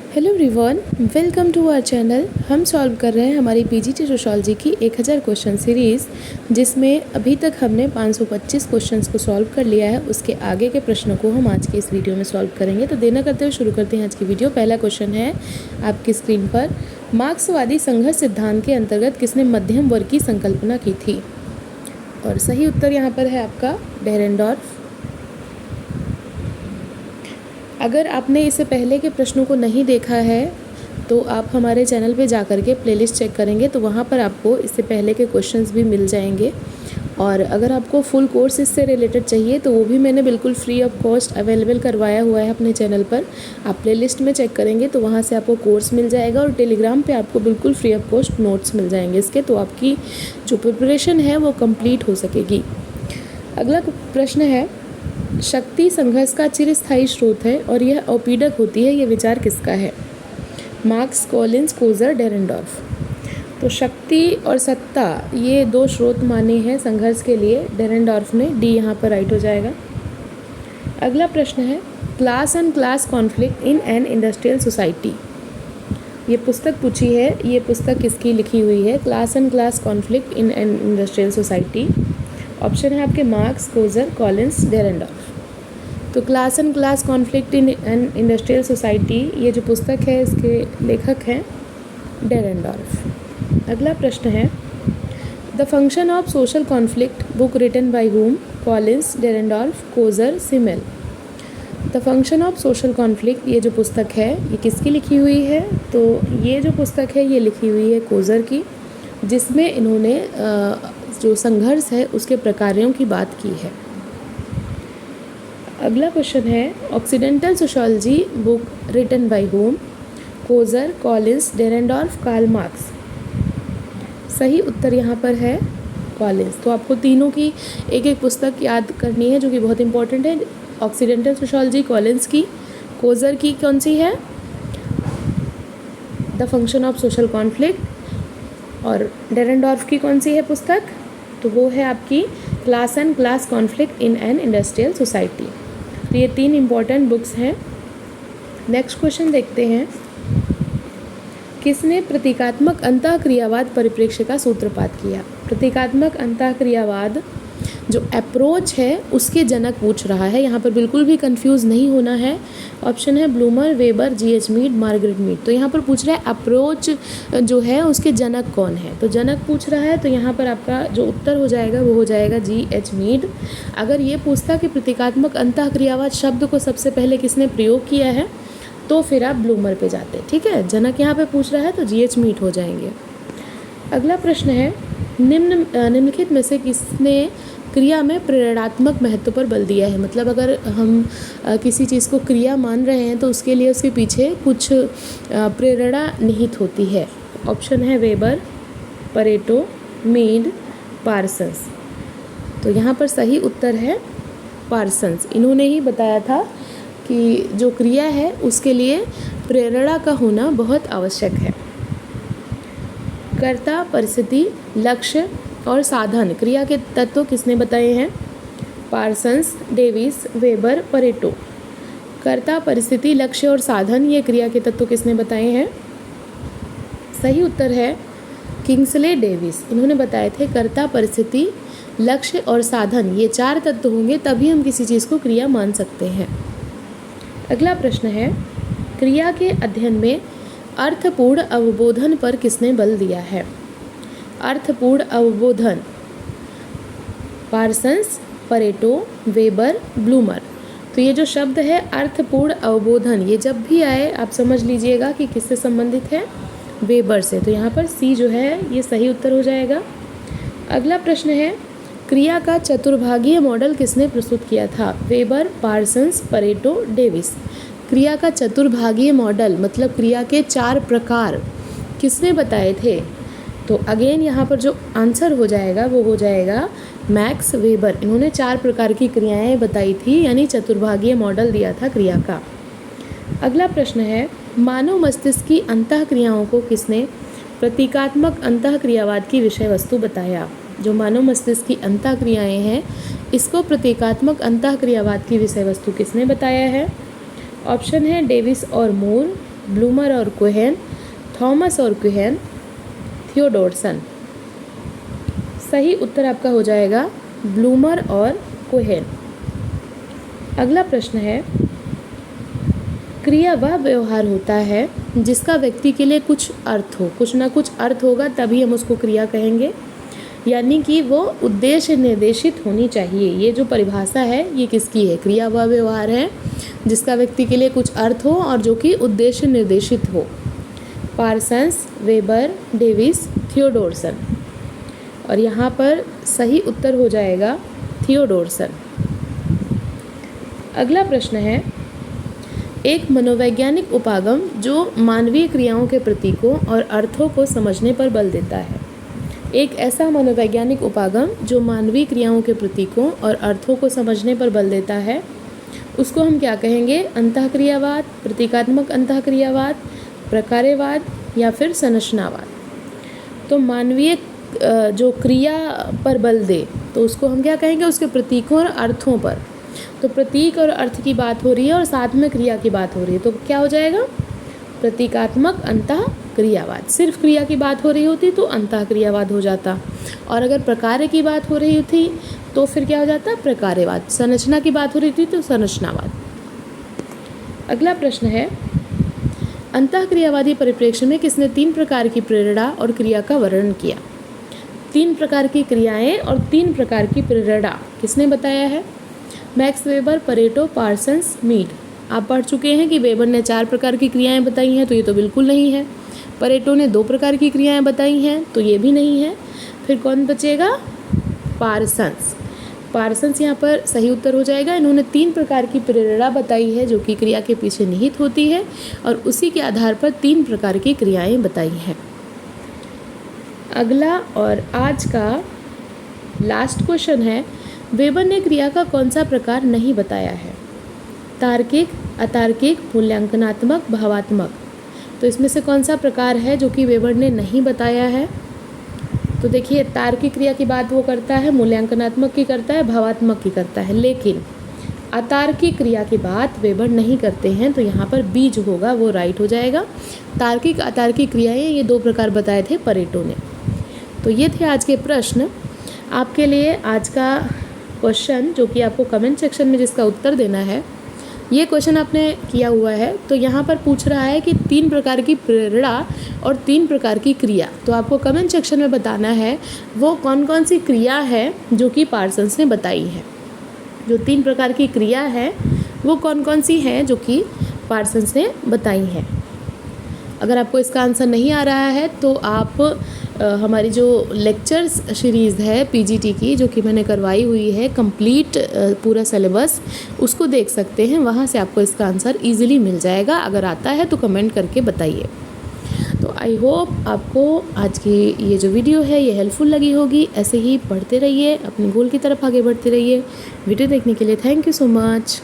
Hello everyone, welcome to our channel. हम solve कर रहे हैं हमारी पीजीटी सोशियोलॉजी की 1000 क्वेश्चन सीरीज़, जिसमें अभी तक हमने 525 क्वेश्चंस को सॉल्व कर लिया है। उसके आगे के प्रश्नों को हम आज के इस वीडियो में सॉल्व करेंगे। तो देर न करते हुए शुरू करते हैं आज की वीडियो। पहला क्वेश्चन है आपकी स्क्रीन पर, मार्क्सवादी संघर्ष सिद्धांत के अंतर्गत किसने मध्यम वर्ग की संकल्पना की थी? और सही उत्तर यहाँ पर है आपका डेरेंडॉर्फ। अगर आपने इससे पहले के प्रश्नों को नहीं देखा है तो आप हमारे चैनल पे जा कर के प्लेलिस्ट चेक करेंगे तो वहाँ पर आपको इससे पहले के क्वेश्चंस भी मिल जाएंगे। और अगर आपको फुल कोर्स इससे रिलेटेड चाहिए तो वो भी मैंने बिल्कुल फ्री ऑफ कॉस्ट अवेलेबल करवाया हुआ है अपने चैनल पर। आप प्लेलिस्ट में चेक करेंगे तो वहाँ से आपको कोर्स मिल जाएगा और टेलीग्राम पे आपको बिल्कुल फ्री ऑफ कॉस्ट नोट्स मिल जाएंगे इसके, तो आपकी जो प्रिपरेशन है वो कंप्लीट हो सकेगी। अगला प्रश्न है, शक्ति संघर्ष का चिरस्थायी स्रोत है और यह औपीडक होती है, यह विचार किसका है? Marx, Collins, Coser, Dahrendorf. तो शक्ति और सत्ता ये दो स्रोत माने हैं संघर्ष के लिए, डेरेंडॉर्फ ने। डी यहाँ पर राइट हो जाएगा। अगला प्रश्न है, class and class conflict in an industrial society. ये पुस्तक पूछी है, ये पुस्तक किसकी लिखी हुई है? Class and class conflict in an industrial society. Option है आपके मार्क्स, कोजर, कॉलिंस, डेरेंडॉर्फ। तो class and class conflict in an industrial society, ये जो पुस्तक है इसके लेखक हैं डेरेंडॉर्फ। अगला प्रश्न है, the function of social conflict book written by whom? Collins, Dahrendorf, Coser, Simmel. The function of social conflict, ये जो पुस्तक है ये किसकी लिखी हुई है? तो ये जो पुस्तक है ये लिखी हुई है कोजर की, जिसमें इन्होंने जो संघर्ष है उसके प्रकारों की बात की है। अगला क्वेश्चन है, occidental sociology book written by whom? Coser, Collins, Dahrendorf, Karl Marx. सही उत्तर यहाँ पर है कॉलिंस। तो आपको तीनों की एक एक पुस्तक याद करनी है जो कि बहुत इंपॉर्टेंट है। ऑक्सीडेंटल सोशियोलॉजी कॉलिंस की, कोजर की कौन सी है? The function of social conflict, और डेरेंडॉर्फ की कौन सी है पुस्तक? तो वो है आपकी class and class conflict in an industrial society. तो ये तीन इम्पॉर्टेंट बुक्स हैं। नेक्स्ट क्वेश्चन देखते हैं, किसने प्रतीकात्मक अंतःक्रियावाद परिप्रेक्ष्य का सूत्रपात किया? प्रतीकात्मक अंतःक्रियावाद जो अप्रोच है उसके जनक पूछ रहा है। यहाँ पर बिल्कुल भी कंफ्यूज नहीं होना है। ऑप्शन है Blumer, Weber, GH Mead, Margaret Mead. तो यहाँ पर पूछ रहा है अप्रोच जो है उसके जनक कौन है, तो जनक पूछ रहा है। तो यहाँ पर आपका जो उत्तर हो जाएगा वो हो जाएगा जीएच मीड। अगर ये पूछता कि प्रतीकात्मक अंतःक्रियावाद शब्द को सबसे पहले किसने प्रयोग किया है तो फिर आप ब्लूमर पे जाते। ठीक है, जनक यहाँ पे पूछ रहा है तो जीएच मीड हो जाएंगे। अगला प्रश्न है, निम्नलिखित में से किसने क्रिया में प्रेरणात्मक महत्व पर बल दिया है? मतलब अगर हम किसी चीज़ को क्रिया मान रहे हैं तो उसके लिए उसके पीछे कुछ प्रेरणा निहित होती है। ऑप्शन है वेबर, परेटो, मीड, पार्सन्स। तो यहाँ पर सही उत्तर है पार्सन्स। इन्होंने ही बताया था कि जो क्रिया है उसके लिए प्रेरणा का होना बहुत आवश्यक है। कर्ता, परिस्थिति, लक्ष्य और साधन क्रिया के तत्व किसने बताए हैं? Parsons, Davis, weber, Pareto. कर्ता, परिस्थिति, लक्ष्य और साधन ये क्रिया के तत्व किसने बताए हैं? सही उत्तर है किंग्सले डेविस। इन्होंने बताए थे कर्ता, परिस्थिति, लक्ष्य और साधन ये चार तत्व होंगे तभी हम किसी चीज़ को क्रिया मान सकते हैं। अगला प्रश्न है, क्रिया के अध्ययन में अर्थपूर्ण अवबोधन पर किसने बल दिया है? अर्थपूर्ण अवबोधन, पार्सन्स, परेटो, वेबर, ब्लूमर। तो ये जो शब्द है अर्थपूर्ण अवबोधन, ये जब भी आए आप समझ लीजिएगा कि किससे संबंधित है? वेबर से। तो यहाँ पर सी जो है ये सही उत्तर हो जाएगा। अगला प्रश्न है, क्रिया का चतुर्भागीय मॉडल किसने प्रस्तुत किया था? Weber, Parsons, Pareto, Davis. क्रिया का चतुर्भागीय मॉडल मतलब क्रिया के चार प्रकार किसने बताए थे? तो अगेन यहाँ पर जो आंसर हो जाएगा वो हो जाएगा मैक्स वेबर। इन्होंने चार प्रकार की क्रियाएं बताई थी, यानी चतुर्भागीय मॉडल दिया था क्रिया का। अगला प्रश्न है, मानव मस्तिष्क की अंतःक्रियाओं को किसने प्रतीकात्मक अंतःक्रियावाद की विषय वस्तु बताया? जो मानव मस्तिष्क की अंतःक्रियाएं हैं इसको प्रतीकात्मक अंतःक्रियावाद की विषय वस्तु किसने बताया है? ऑप्शन है डेविस और मूर, ब्लूमर और कोहेन, थॉमस और कोहेन, थियोडोरसन। सही उत्तर आपका हो जाएगा ब्लूमर और कोहेन। अगला प्रश्न है, क्रिया वह व्यवहार होता है जिसका व्यक्ति के लिए कुछ अर्थ हो, कुछ ना कुछ अर्थ होगा तभी हम उसको क्रिया कहेंगे, यानी कि वो उद्देश्य निर्देशित होनी चाहिए। ये जो परिभाषा है ये किसकी है? क्रिया वह व्यवहार है जिसका व्यक्ति के लिए कुछ अर्थ हो और जो कि उद्देश्य निर्देशित हो। Parsons, Weber, Davis, Theodorson. और यहाँ पर सही उत्तर हो जाएगा थियोडोरसन। अगला प्रश्न है, एक मनोवैज्ञानिक उपागम जो मानवीय क्रियाओं के प्रतीकों और अर्थों को समझने पर बल देता है। एक ऐसा मनोवैज्ञानिक उपागम जो मानवीय क्रियाओं के प्रतीकों और अर्थों को समझने पर बल देता है, उसको हम क्या कहेंगे? अंतःक्रियावाद, प्रतीकात्मक अंतःक्रियावाद, प्रकार्यवाद या फिर संरचनावाद। तो मानवीय जो क्रिया पर बल दे तो उसको हम क्या कहेंगे? उसके प्रतीकों और अर्थों पर। तो प्रतीक और अर्थ की बात हो रही है और साथ में क्रिया की बात हो रही है, तो क्या हो जाएगा? प्रतीकात्मक अंतःक्रियावाद। सिर्फ क्रिया की बात हो रही होती तो अंतःक्रियावाद हो जाता, और अगर प्रकार्य की बात हो रही थी तो फिर क्या हो जाता? प्रकार्यवाद। संरचना की बात हो रही थी तो संरचनावाद। अगला प्रश्न है, अंतःक्रियावादी परिप्रेक्ष्य में किसने 3 प्रकार की प्रेरणा और क्रिया का वर्णन किया? 3 प्रकार की क्रियाएं और 3 प्रकार की प्रेरणा किसने बताया है? Max Weber, Pareto, Parsons, Mead. आप पढ़ चुके हैं कि वेबर ने 4 प्रकार की क्रियाएं बताई हैं, तो ये तो बिल्कुल नहीं है। परेटो ने 2 प्रकार की क्रियाएं बताई हैं, तो ये भी नहीं है। फिर कौन बचेगा? पार्सन्स। पार्सन्स यहाँ पर सही उत्तर हो जाएगा। इन्होंने 3 प्रकार की प्रेरणा बताई है जो कि क्रिया के पीछे निहित होती है, और उसी के आधार पर 3 प्रकार की क्रियाएं बताई हैं। अगला और आज का लास्ट क्वेश्चन है, वेबर ने क्रिया का कौन सा प्रकार नहीं बताया है? तार्किक, अतार्किक, मूल्यांकनात्मक, भावात्मक। तो इसमें से कौन सा प्रकार है जो कि वेबर ने नहीं बताया है? तो देखिए, तार्किक क्रिया की बात वो करता है, मूल्यांकनात्मक की करता है, भावात्मक की करता है, लेकिन अतार्किक क्रिया की बात वेबर नहीं करते हैं। तो यहाँ पर बी जो होगा वो राइट हो जाएगा। तार्किक अतार्किक क्रियाएं ये 2 प्रकार बताए थे परेटो ने। तो ये थे आज के प्रश्न। आपके लिए आज का क्वेश्चन जो कि आपको कमेंट सेक्शन में जिसका उत्तर देना है, ये क्वेश्चन आपने किया हुआ है। तो यहाँ पर पूछ रहा है कि 3 प्रकार की प्रेरणा और 3 प्रकार की क्रिया। तो आपको कमेंट सेक्शन में बताना है वो कौन कौन सी क्रिया है जो कि पार्सन्स ने बताई है। जो 3 प्रकार की क्रिया है वो कौन कौन सी हैं जो कि पार्सन्स ने बताई हैं। अगर आपको इसका आंसर नहीं आ रहा है तो आप हमारी जो लेक्चर्स सीरीज़ है पीजीटी की, जो कि मैंने करवाई हुई है कंप्लीट पूरा सिलेबस, उसको देख सकते हैं। वहाँ से आपको इसका आंसर इजीली मिल जाएगा। अगर आता है तो कमेंट करके बताइए। तो आई होप आपको आज की ये जो वीडियो है ये हेल्पफुल लगी होगी। ऐसे ही पढ़ते रहिए, अपने गोल की तरफ आगे बढ़ते रहिए। वीडियो देखने के लिए थैंक यू सो मच।